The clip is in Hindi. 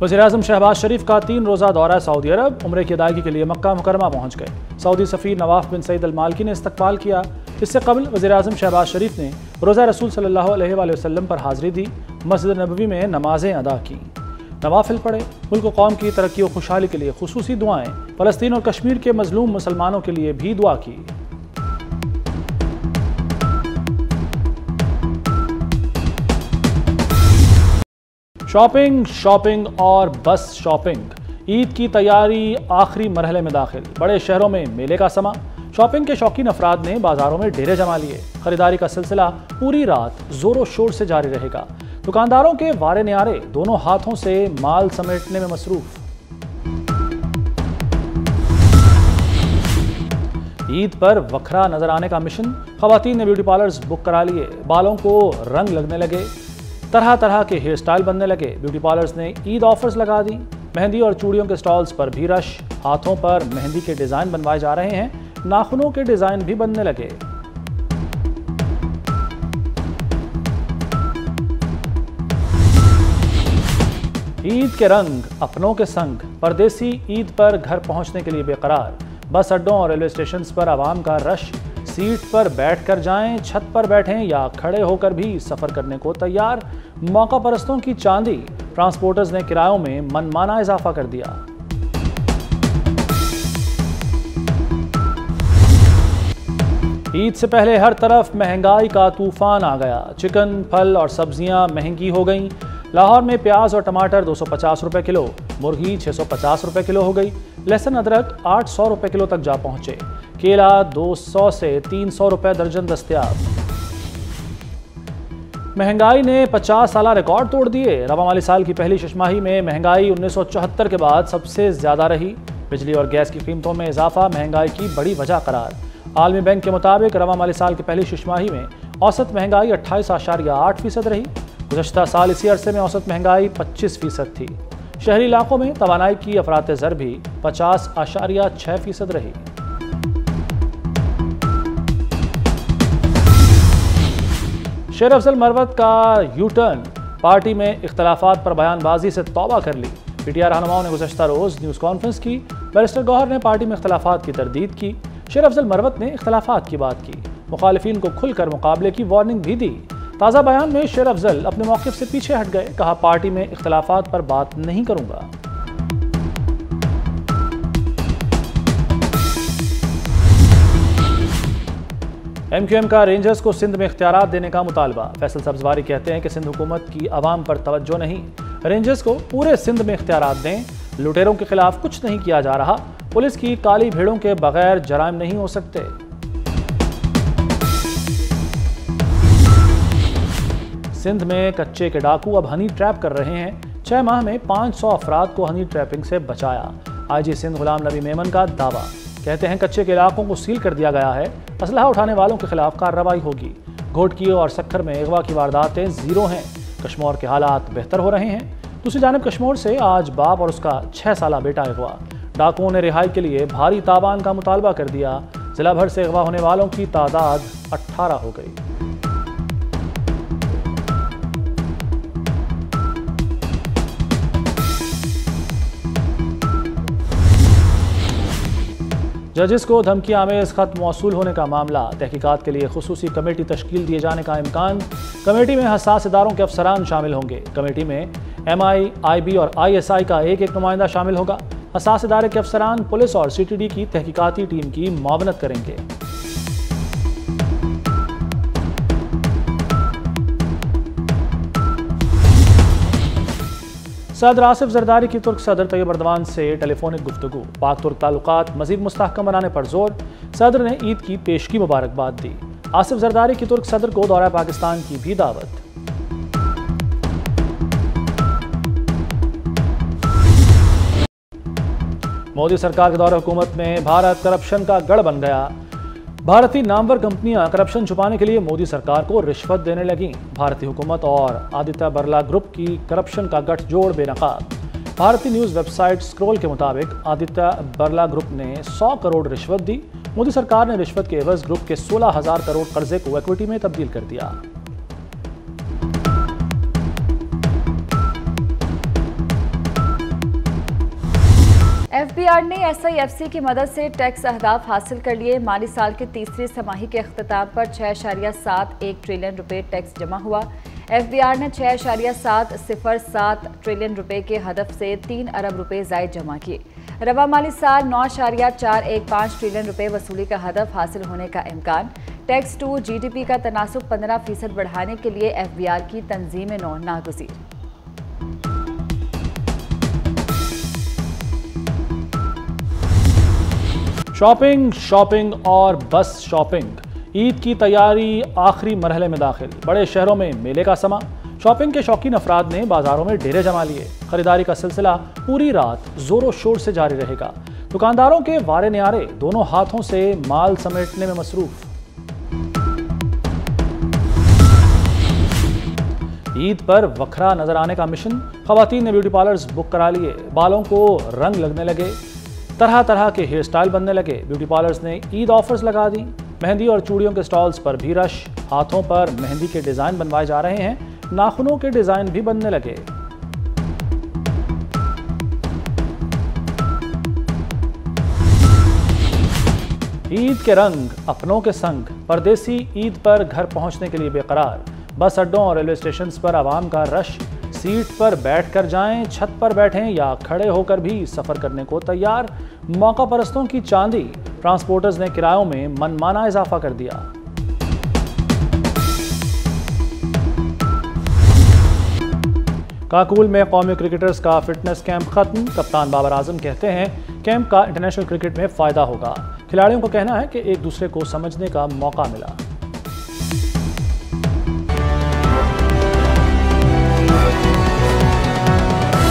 वज़ीर-ए-आज़म शहबाज शरीफ का 3 रोज़ा दौरा सऊदी अरब, उम्रे की अदायगी के लिए मक्का मुकरमा पहुँच गए। सऊदी सफ़ीर नवाफ बिन सईद अल मालकी ने इस्तकबाल किया। इससे कबल वज़ीर-ए-आज़म शहबाज शरीफ ने रोज़ा रसूल सल्लल्लाहु अलैहि वसल्लम पर हाज़िरी दी, मस्जिद नबवी में नमाजें अदा की, नवाफिल पढ़े। मुल्क कौम की तरक्की और खुशहाली के लिए खुसूसी दुआएं, फ़लस्तीन और कश्मीर के मजलूम मुसलमानों के लिए भी दुआ की। शॉपिंग, शॉपिंग और बस शॉपिंग। ईद की तैयारी आखिरी मरहले में दाखिल। बड़े शहरों में मेले का समा। शॉपिंग के शौकीन अफराद ने बाजारों में डेरे जमा लिए। खरीदारी का सिलसिला पूरी रात जोरों शोर से जारी रहेगा। दुकानदारों के वारे न्यारे दोनों हाथों से माल समेटने में मसरूफ। ईद पर वखरा नजर आने का मिशन। खवातीन ने ब्यूटी पार्लर्स बुक करा लिए। बालों को रंग लगने लगे, तरह तरह के हेयर स्टाइल बनने लगे। ब्यूटी पार्लर्स ने ईद ऑफर्स लगा दी। मेहंदी और चूड़ियों के स्टॉल्स पर भी रश। हाथों पर मेहंदी के डिजाइन बनवाए जा रहे हैं, नाखूनों के डिजाइन भी बनने लगे। ईद के रंग अपनों के संग। परदेसी ईद पर घर पहुंचने के लिए बेकरार। बस अड्डों और रेलवे स्टेशन पर आवाम का रश। सीट पर बैठकर जाएं, छत पर बैठें या खड़े होकर भी सफर करने को तैयार। मौका परस्तों की चांदी। ट्रांसपोर्टर्स ने किरायों में मनमाना इजाफा कर दिया। ईद से पहले हर तरफ महंगाई का तूफान आ गया। चिकन, फल और सब्जियां महंगी हो गईं। लाहौर में प्याज और टमाटर 250 रुपए किलो, मुर्गी 650 रुपए किलो हो गई। लहसुन अदरक 800 रुपए किलो तक जा पहुंचे। केला 200 से 300 रुपए दर्जन दस्तयाब। महंगाई ने 50 साल रिकॉर्ड तोड़ दिए। रवा माली साल की पहली छमाही में महंगाई 1974 के बाद सबसे ज्यादा रही। बिजली और गैस की कीमतों में इजाफा महंगाई की बड़ी वजह करार। आलमी बैंक के मुताबिक रवा माली साल की पहली छमाही में औसत महंगाई 28.8% रही। गुज़श्ता साल इसी अरसे में औसत महंगाई 25% थी। शहरी इलाकों में तवानाई की अफरात ज़र भी 50.6% रही। शेर अफजल मरवत का यू टर्न। पार्टी में इख्तलाफात पर बयानबाजी से तौबा कर ली। पीटीआई रहनुमाओं ने गुज़श्ता रोज़ न्यूज़ कॉन्फ्रेंस की। बैरिस्टर गौहर ने पार्टी में इख्तलाफात की तरदीद की। शेर अफजल मरवत ने इख्तलाफात की बात की। मुखालिफिन को खुलकर मुकाबले की वार्निंग भी दी। ताज़ा बयान में शेर अफजल अपने मौक़िफ़ से पीछे हट गए। कहा, पार्टी में इख्तलाफात पर बात नहीं करूंगा। MQM का रेंजर्स को सिंध में इख्तियारात देने का मुतालबा। फैसल सब्जवारी कहते हैं कि सिंध हुकूमत की आवाम पर तवज्जो नहीं। रेंजर्स को पूरे सिंध में इख्तियारात दें। लुटेरों के खिलाफ कुछ नहीं किया जा रहा। पुलिस की काली भेड़ों के बगैर जराइम नहीं हो सकते। सिंध में कच्चे के डाकू अब हनी ट्रैप कर रहे हैं। 6 माह में 500 अफराद को हनी ट्रैपिंग से बचाया। IG सिंध गुलाम नबी मेमन का दावा। कहते हैं कच्चे के इलाकों को सील कर दिया गया है। असलहा उठाने वालों के खिलाफ कार्रवाई होगी। घोटकी और सक्खर में अगवा की वारदातें जीरो हैं। कश्मोर के हालात बेहतर हो रहे हैं। दूसरी जानिब कश्मोर से आज बाप और उसका 6 साला बेटा अगवा। डाकुओं ने रिहाई के लिए भारी ताबान का मुतालबा कर दिया। जिला भर से अगवा होने वालों की तादाद 18 हो गई। जजिस को धमकी आमेज खत मौसूल होने का मामला। तहकीकात के लिए खुसूसी कमेटी तश्कील दिए जाने का इम्कान। कमेटी में हसास इदारों के अफसरान शामिल होंगे। कमेटी में MI, IB और ISI का एक नुमाइंदा शामिल होगा। हसास इदारे के अफसरान पुलिस और CTD की तहकीकाती टीम की मुआवनत करेंगे। सदर आसिफ जरदारी की तुर्क सदर तैयब एर्दोगान से टेलीफोनिक गुफ्तगू। पाक तुर्क ताल्लुकात मजीद मुस्तहकम बनाने पर जोर। सदर ने ईद की पेशगी मुबारकबाद दी। आसिफ जरदारी की तुर्क सदर को दौरा पाकिस्तान की भी दावत। मोदी सरकार के दौरे हुकूमत में भारत करप्शन का गढ़ बन गया। भारतीय नामवर कंपनियां करप्शन छुपाने के लिए मोदी सरकार को रिश्वत देने लगीं। भारतीय हुकूमत और आदित्य बिरला ग्रुप की करप्शन का गठजोड़ बेनकाब। भारतीय न्यूज़ वेबसाइट स्क्रोल के मुताबिक आदित्य बिरला ग्रुप ने 100 करोड़ रिश्वत दी। मोदी सरकार ने रिश्वत के एवज ग्रुप के 16,000 करोड़ कर्जे को इक्विटी में तब्दील कर दिया। FBR ने SIFC की मदद से टैक्स अहदाफ हासिल कर लिए। माली साल की तीसरी छमाही के अख्ताम पर 6.71 ट्रिलियन रुपए टैक्स जमा हुआ। FBR ने 6.707 ट्रिलियन रुपए के हदफ से 3 अरब रुपए जायद जमा किए। रवा माली साल 9.415 ट्रिलियन रुपए वसूली का हदफ हासिल होने का इम्कान। टैक्स टू GDP का तनासुब 15% बढ़ाने के लिए FBR की तंजीम नौ नागुज़ीर। शॉपिंग और बस शॉपिंग। ईद की तैयारी आखिरी मरहले में दाखिल। बड़े शहरों में मेले का समा। शॉपिंग के शौकीन अफराद ने बाजारों में डेरे जमा लिए। खरीदारी का सिलसिला पूरी रात जोरों शोर से जारी रहेगा। दुकानदारों के वारे न्यारे दोनों हाथों से माल समेटने में मसरूफ। ईद पर वखरा नजर आने का मिशन। खवातीन ने ब्यूटी पार्लर्स बुक करा लिए। बालों को रंग लगने लगे। तरह तरह के हेयर स्टाइल बनने लगे। ब्यूटी पार्लर्स ने ईद ऑफर्स लगा दी। मेहंदी और चूड़ियों के स्टॉल्स पर भी रश। हाथों पर मेहंदी के डिजाइन बनवाए जा रहे हैं। नाखूनों के डिजाइन भी बनने लगे। ईद के रंग अपनों के संग। परदेसी ईद पर घर पहुंचने के लिए बेकरार। बस अड्डों और रेलवे स्टेशन पर आवाम का रश। सीट पर बैठकर जाएं, छत पर बैठें या खड़े होकर भी सफर करने को तैयार। मौका परस्तों की चांदी। ट्रांसपोर्टर्स ने किरायों में मनमाना इजाफा कर दिया। काकुल में कौमी क्रिकेटर्स का फिटनेस कैंप खत्म। कप्तान बाबर आजम कहते हैं कैंप का इंटरनेशनल क्रिकेट में फायदा होगा। खिलाड़ियों को कहना है कि एक दूसरे को समझने का मौका मिला।